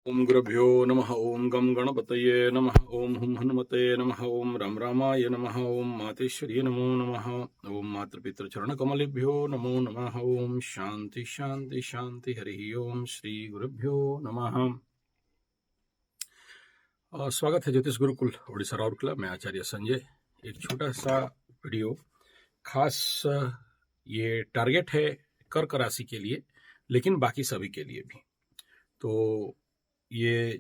ओम गुरुभ्यो नमः। ओम गम गणपतये नमः। ओम हुम हनुमते नमः। ओम राम रामाय नमः। ओम मातेश्वर्ये नमो नमः। ओम मातृपितृ चरण कमलेभ्यो नमो नमः। ओम शांति शांति शांति। हरि ओम श्री गुरुभ्यो नमः। स्वागत है ज्योतिष गुरुकुल ओडिशा राउरकेला में आचार्य संजय। एक छोटा सा वीडियो खास ये टारगेट है कर्क राशि के लिए, लेकिन बाकी सभी के लिए भी। तो ये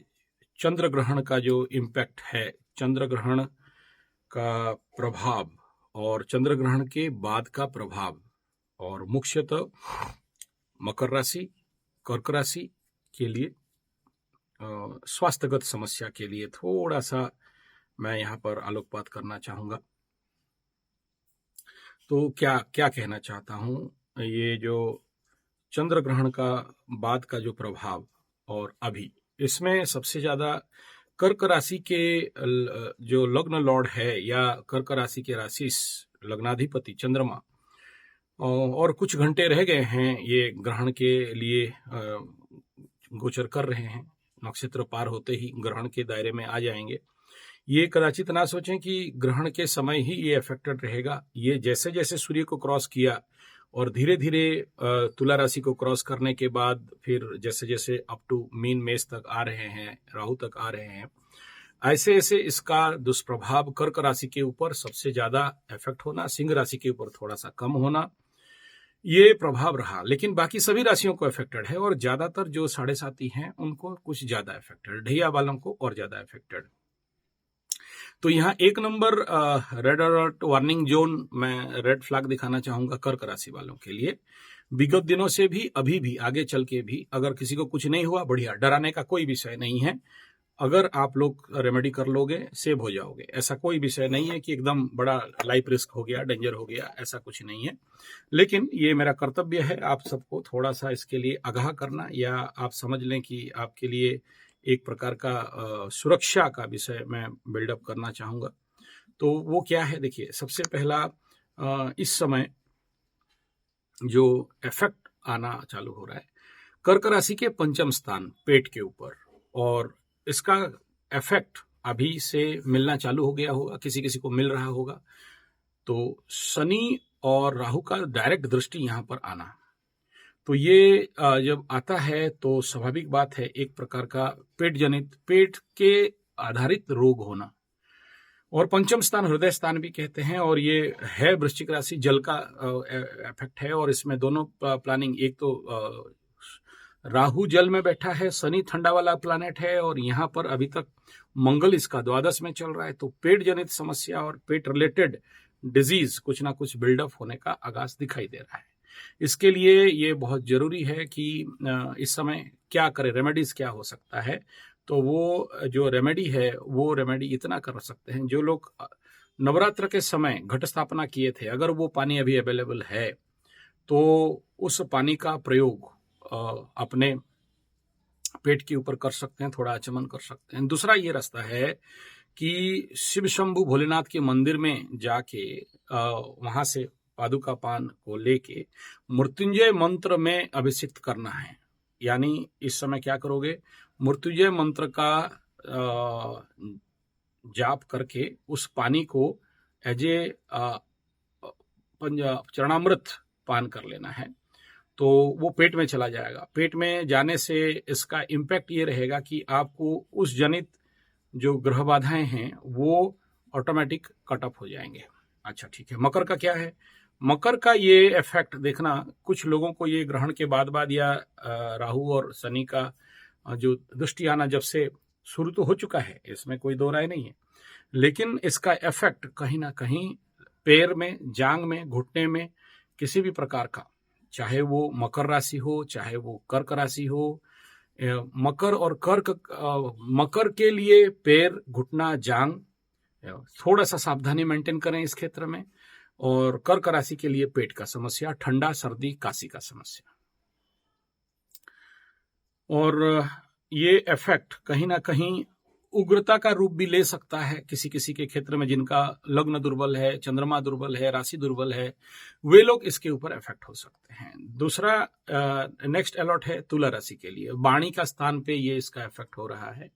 चंद्र ग्रहण का जो इम्पैक्ट है, चंद्र ग्रहण का प्रभाव और चंद्र ग्रहण के बाद का प्रभाव, और मुख्यतः मकर राशि, कर्क राशि के लिए स्वास्थ्यगत समस्या के लिए थोड़ा सा मैं यहाँ पर आलोकपात करना चाहूंगा। तो क्या क्या कहना चाहता हूँ, ये जो चंद्र ग्रहण का बाद का जो प्रभाव और अभी, इसमें सबसे ज्यादा कर्क राशि के जो लग्न लॉर्ड है या कर्क राशि के राशि लग्नाधिपति चंद्रमा, और कुछ घंटे रह गए हैं ये ग्रहण के लिए गोचर कर रहे हैं। नक्षत्र पार होते ही ग्रहण के दायरे में आ जाएंगे। ये कदाचित ना सोचें कि ग्रहण के समय ही ये अफेक्टेड रहेगा। ये जैसे जैसे सूर्य को क्रॉस किया और धीरे धीरे तुला राशि को क्रॉस करने के बाद फिर जैसे जैसे अप टू मीन मेष तक आ रहे हैं, राहु तक आ रहे हैं, ऐसे ऐसे इसका दुष्प्रभाव कर्क राशि के ऊपर सबसे ज्यादा इफेक्ट होना, सिंह राशि के ऊपर थोड़ा सा कम होना, ये प्रभाव रहा। लेकिन बाकी सभी राशियों को इफेक्टेड है, और ज्यादातर जो साढ़े साथी हैं उनको कुछ ज्यादा इफेक्टेड, ढैया वालों को और ज्यादा इफेक्टेड। तो यहाँ एक number red alert warning zone, मैं रेड फ्लैग दिखाना चाहूंगा कर्क राशि वालों के लिए। विगत दिनों से भी, अभी भी, आगे चल के भी, अगर किसी को कुछ नहीं हुआ बढ़िया, डराने का कोई विषय नहीं है। अगर आप लोग रेमेडी कर लोगे सेव हो जाओगे। ऐसा कोई विषय नहीं है कि एकदम बड़ा लाइफ रिस्क हो गया, डेंजर हो गया, ऐसा कुछ नहीं है। लेकिन ये मेरा कर्तव्य है आप सबको थोड़ा सा इसके लिए आगाह करना, या आप समझ लें कि आपके लिए एक प्रकार का सुरक्षा का विषय मैं बिल्डअप करना चाहूंगा। तो वो क्या है, देखिए, सबसे पहला इस समय जो इफेक्ट आना चालू हो रहा है कर्क राशि के पंचम स्थान पेट के ऊपर, और इसका इफेक्ट अभी से मिलना चालू हो गया होगा, किसी किसी को मिल रहा होगा। तो शनि और राहु का डायरेक्ट दृष्टि यहां पर आना, तो ये जब आता है तो स्वाभाविक बात है एक प्रकार का पेट जनित, पेट के आधारित रोग होना। और पंचम स्थान हृदय स्थान भी कहते हैं, और ये है वृश्चिक राशि, जल का इफेक्ट है। और इसमें दोनों प्लानिंग, एक तो राहु जल में बैठा है, शनि ठंडा वाला प्लैनेट है, और यहाँ पर अभी तक मंगल इसका द्वादश में चल रहा है। तो पेट जनित समस्या और पेट रिलेटेड डिजीज कुछ ना कुछ बिल्डअप होने का आगाज दिखाई दे रहा है। इसके लिए ये बहुत जरूरी है कि इस समय क्या करें, रेमेडीज क्या हो सकता है। तो वो जो रेमेडी है वो रेमेडी इतना कर सकते हैं, जो लोग नवरात्र के समय घट स्थापना किए थे, अगर वो पानी अभी अवेलेबल है तो उस पानी का प्रयोग अपने पेट के ऊपर कर सकते हैं, थोड़ा आचमन कर सकते हैं। दूसरा ये रास्ता है कि शिव शंभु भोलेनाथ के मंदिर में जाके वहां से पादुका पान को लेके मृत्युंजय मंत्र में अभिषिक्त करना है। यानी इस समय क्या करोगे, मृत्युंजय मंत्र का जाप करके उस पानी को एज ए चरणामृत पान कर लेना है। तो वो पेट में चला जाएगा। पेट में जाने से इसका इम्पैक्ट ये रहेगा कि आपको उस जनित जो ग्रह बाधाएं हैं वो ऑटोमेटिक कट ऑफ हो जाएंगे। अच्छा, ठीक है। मकर का क्या है, मकर का ये इफेक्ट देखना, कुछ लोगों को ये ग्रहण के बाद या राहु और शनि का जो दृष्टि आना जब से शुरू तो हो चुका है, इसमें कोई दो राय नहीं है, लेकिन इसका इफेक्ट कहीं ना कहीं पैर में, जांग में, घुटने में, किसी भी प्रकार का, चाहे वो मकर राशि हो चाहे वो कर्क राशि हो, मकर और कर्क, मकर के लिए पैर, घुटना, जांग, थोड़ा सा सावधानी मेंटेन करें इस क्षेत्र में। और कर्क राशि के लिए पेट का समस्या, ठंडा, सर्दी, काशी का समस्या। और ये इफेक्ट कहीं ना कहीं उग्रता का रूप भी ले सकता है किसी किसी के क्षेत्र में, जिनका लग्न दुर्बल है, चंद्रमा दुर्बल है, राशि दुर्बल है, वे लोग इसके ऊपर इफेक्ट हो सकते हैं। दूसरा नेक्स्ट अलर्ट है तुला राशि के लिए, वाणी का स्थान पे ये इसका इफेक्ट हो रहा है।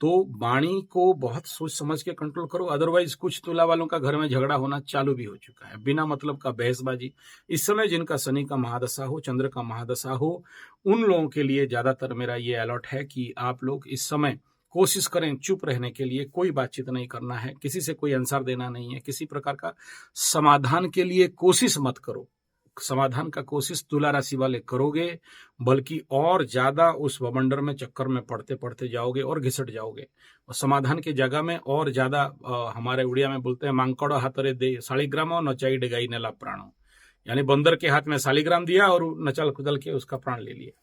तो वाणी को बहुत सोच समझ के कंट्रोल करो, अदरवाइज कुछ तुला वालों का घर में झगड़ा होना चालू भी हो चुका है, बिना मतलब का बहसबाजी। इस समय जिनका शनि का महादशा हो, चंद्र का महादशा हो, उन लोगों के लिए ज्यादातर मेरा ये अलर्ट है कि आप लोग इस समय कोशिश करें चुप रहने के लिए, कोई बातचीत नहीं करना है, किसी से कोई आंसर देना नहीं है, किसी प्रकार का समाधान के लिए कोशिश मत करो। समाधान का कोशिश तुला राशि वाले करोगे, बल्कि और ज्यादा उस बवंडर में चक्कर में पड़ते पड़ते जाओगे और घिसट जाओगे। और समाधान की जगह में और ज्यादा हमारे उड़िया में बोलते हैं मांकड़ो हाथरे दे शालिग्रामो नचाई डगाई नेला प्राणो, यानी बंदर के हाथ में शालिग्राम दिया और नचल कुचल के उसका प्राण ले लिया।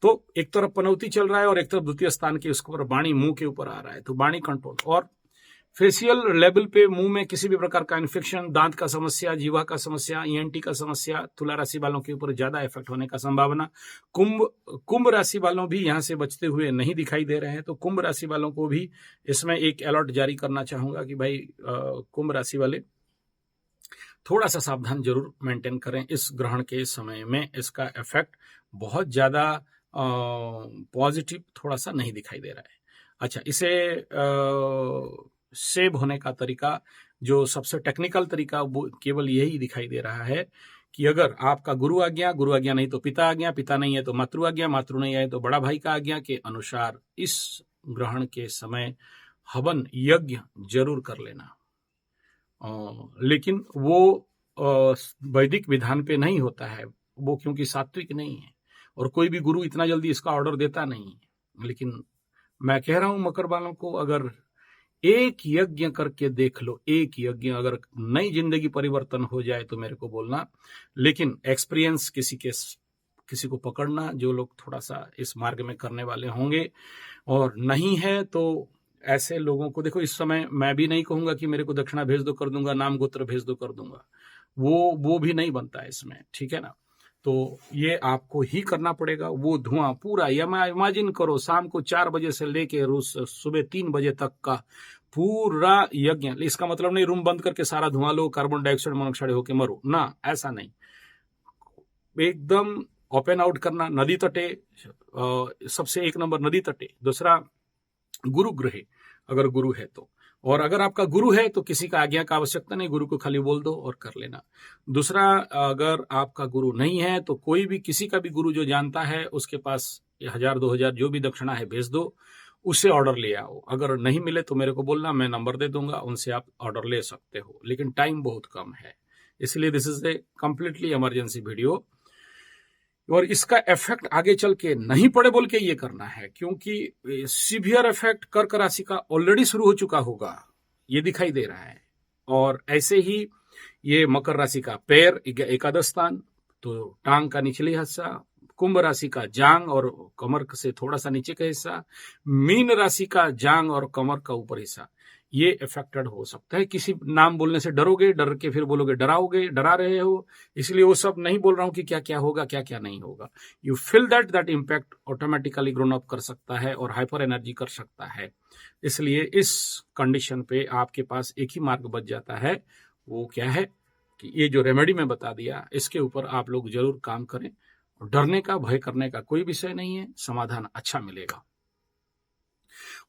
तो एक तरफ पनौती चल रहा है और एक तरफ द्वितीय स्थान के उसके ऊपर वाणी मुंह के ऊपर आ रहा है, तो वाणी कंट्रोल। और फेशियल लेवल पे मुंह में किसी भी प्रकार का इन्फेक्शन, दांत का समस्या, जीवा का समस्या, ईएनटी का समस्या, तुला राशि वालों के ऊपर ज्यादा इफेक्ट होने का संभावना। कुंभ राशि वालों भी यहां से बचते हुए नहीं दिखाई दे रहे हैं, तो कुंभ राशि वालों को भी इसमें एक अलर्ट जारी करना चाहूंगा कि भाई कुंभ राशि वाले थोड़ा सा सावधान जरूर मेंटेन करें इस ग्रहण के समय में। इसका इफेक्ट बहुत ज्यादा पॉजिटिव थोड़ा सा नहीं दिखाई दे रहा है। अच्छा, इसे सेव होने का तरीका, जो सबसे टेक्निकल तरीका, वो केवल यही दिखाई दे रहा है कि अगर आपका गुरु आज्ञा नहीं तो पिता आज्ञा, पिता नहीं है तो मातृ आज्ञा, मातृ नहीं है तो बड़ा भाई का आज्ञा के अनुसार इस ग्रहण के समय हवन यज्ञ जरूर कर लेना। लेकिन वो वैदिक विधान पे नहीं होता है वो, क्योंकि सात्विक नहीं है और कोई भी गुरु इतना जल्दी इसका ऑर्डर देता नहीं है। लेकिन मैं कह रहा हूं मकर वालों को, अगर एक यज्ञ करके देख लो, एक यज्ञ, अगर नई जिंदगी परिवर्तन हो जाए तो मेरे को बोलना। लेकिन एक्सपीरियंस किसी को पकड़ना, जो लोग थोड़ा सा इस मार्ग में करने वाले होंगे, और नहीं है तो ऐसे लोगों को देखो, इस समय मैं भी नहीं कहूंगा कि मेरे को दक्षिणा भेज दो कर दूंगा, नाम गोत्र भेज दो कर दूंगा, वो भी नहीं बनता है इसमें, ठीक है ना। तो ये आपको ही करना पड़ेगा। वो धुआं पूरा इमेजिन करो, शाम को 4 बजे से लेके रोज सुबह 3 बजे तक का पूरा यज्ञ। इसका मतलब नहीं रूम बंद करके सारा धुआं लो, कार्बन डाइऑक्साइड मोनोक्साइड होके मरो ना, ऐसा नहीं। एकदम ओपन आउट करना, नदी तटे, सबसे 1 नंबर नदी तटे। दूसरा गुरु गृह, अगर गुरु है तो, और अगर आपका गुरु है तो किसी का आज्ञा का आवश्यकता नहीं, गुरु को खाली बोल दो और कर लेना। दूसरा, अगर आपका गुरु नहीं है तो कोई भी, किसी का भी गुरु जो जानता है उसके पास 1000 2000 जो भी दक्षिणा है भेज दो, उससे ऑर्डर ले आओ। अगर नहीं मिले तो मेरे को बोलना, मैं नंबर दे दूंगा, उनसे आप ऑर्डर ले सकते हो। लेकिन टाइम बहुत कम है, इसलिए this is a completely emergency video. और इसका इफेक्ट आगे चल के नहीं पड़े बोल के ये करना है, क्योंकि सीवियर इफेक्ट कर्क राशि का ऑलरेडी शुरू हो चुका होगा, ये दिखाई दे रहा है। और ऐसे ही ये मकर राशि का पैर, एकादश स्थान, तो टांग का निचले हिस्सा, कुंभ राशि का जांग और कमर से थोड़ा सा नीचे का हिस्सा, मीन राशि का जांग और कमर का ऊपर हिस्सा, ये अफेक्टेड हो सकता है। किसी नाम बोलने से डरोगे, डर के फिर बोलोगे डराओगे, डरा रहे हो, इसलिए वो सब नहीं बोल रहा हूं कि क्या क्या होगा, क्या क्या नहीं होगा। You feel that impact automatically grown up कर सकता है और हाइपर एनर्जी कर सकता है। इसलिए इस कंडीशन पे आपके पास एक ही मार्ग बच जाता है, वो क्या है कि ये जो रेमेडी मैं बता दिया, इसके ऊपर आप लोग जरूर काम करें। डरने का, भय करने का कोई विषय नहीं है, समाधान अच्छा मिलेगा।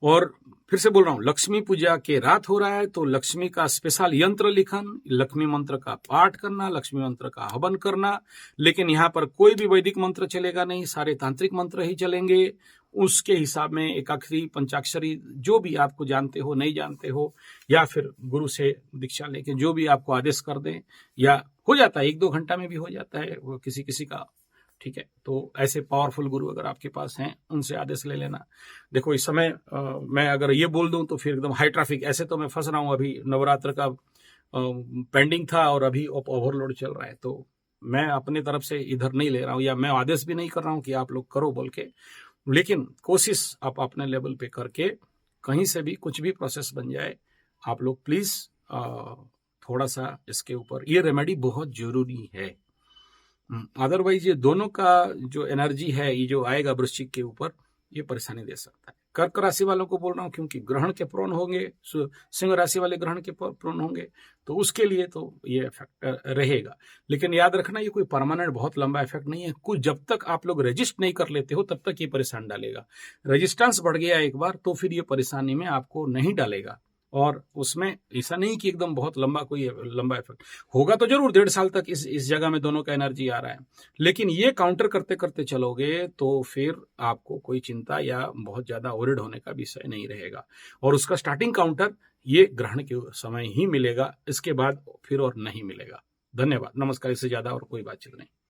और फिर से बोल रहा हूं, लक्ष्मी पूजा के रात हो रहा है तो लक्ष्मी का स्पेशल यंत्र लिखन, लक्ष्मी मंत्र का पाठ करना, लक्ष्मी मंत्र का हवन करना। लेकिन यहाँ पर कोई भी वैदिक मंत्र चलेगा नहीं, सारे तांत्रिक मंत्र ही चलेंगे। उसके हिसाब में एकाक्षरी, पंचाक्षरी, जो भी आपको जानते हो, नहीं जानते हो, या फिर गुरु से दीक्षा लेके जो भी आपको आदेश कर दें, या हो जाता है 1-2 घंटा में भी हो जाता है वो किसी किसी का, ठीक है। तो ऐसे पावरफुल गुरु अगर आपके पास हैं, उनसे आदेश ले लेना। देखो इस समय मैं अगर ये बोल दूं तो फिर एकदम हाई ट्रैफिक, ऐसे तो मैं फंस रहा हूं, अभी नवरात्र का पेंडिंग था और अभी ओवरलोड चल रहा है, तो मैं अपने तरफ से इधर नहीं ले रहा हूं, या मैं आदेश भी नहीं कर रहा हूं कि आप लोग करो बोल के। लेकिन कोशिश आप अपने लेवल पे करके कहीं से भी कुछ भी प्रोसेस बन जाए, आप लोग प्लीज थोड़ा सा इसके ऊपर, ये रेमेडी बहुत जरूरी है। अदरवाइज ये दोनों का जो एनर्जी है, ये जो आएगा वृश्चिक के ऊपर, ये परेशानी दे सकता है। कर्क राशि वालों को बोल रहा हूं क्योंकि ग्रहण के प्रोन होंगे, सिंह राशि वाले ग्रहण के प्रोन होंगे, तो उसके लिए तो ये इफेक्ट रहेगा। लेकिन याद रखना ये कोई परमानेंट बहुत लंबा इफेक्ट नहीं है। कुछ जब तक आप लोग रजिस्ट नहीं कर लेते हो तब तक ये परेशान डालेगा। रेजिस्टेंस बढ़ गया एक बार तो फिर ये परेशानी में आपको नहीं डालेगा। और उसमें ऐसा नहीं कि एकदम बहुत लंबा कोई लंबा इफेक्ट होगा, तो जरूर 1.5 साल तक इस जगह में दोनों का एनर्जी आ रहा है, लेकिन ये काउंटर करते करते चलोगे तो फिर आपको कोई चिंता या बहुत ज्यादा ओरिड होने का विषय नहीं रहेगा। और उसका स्टार्टिंग काउंटर ये ग्रहण के समय ही मिलेगा, इसके बाद फिर और नहीं मिलेगा। धन्यवाद, नमस्कार। इससे ज्यादा और कोई बातचीत नहीं।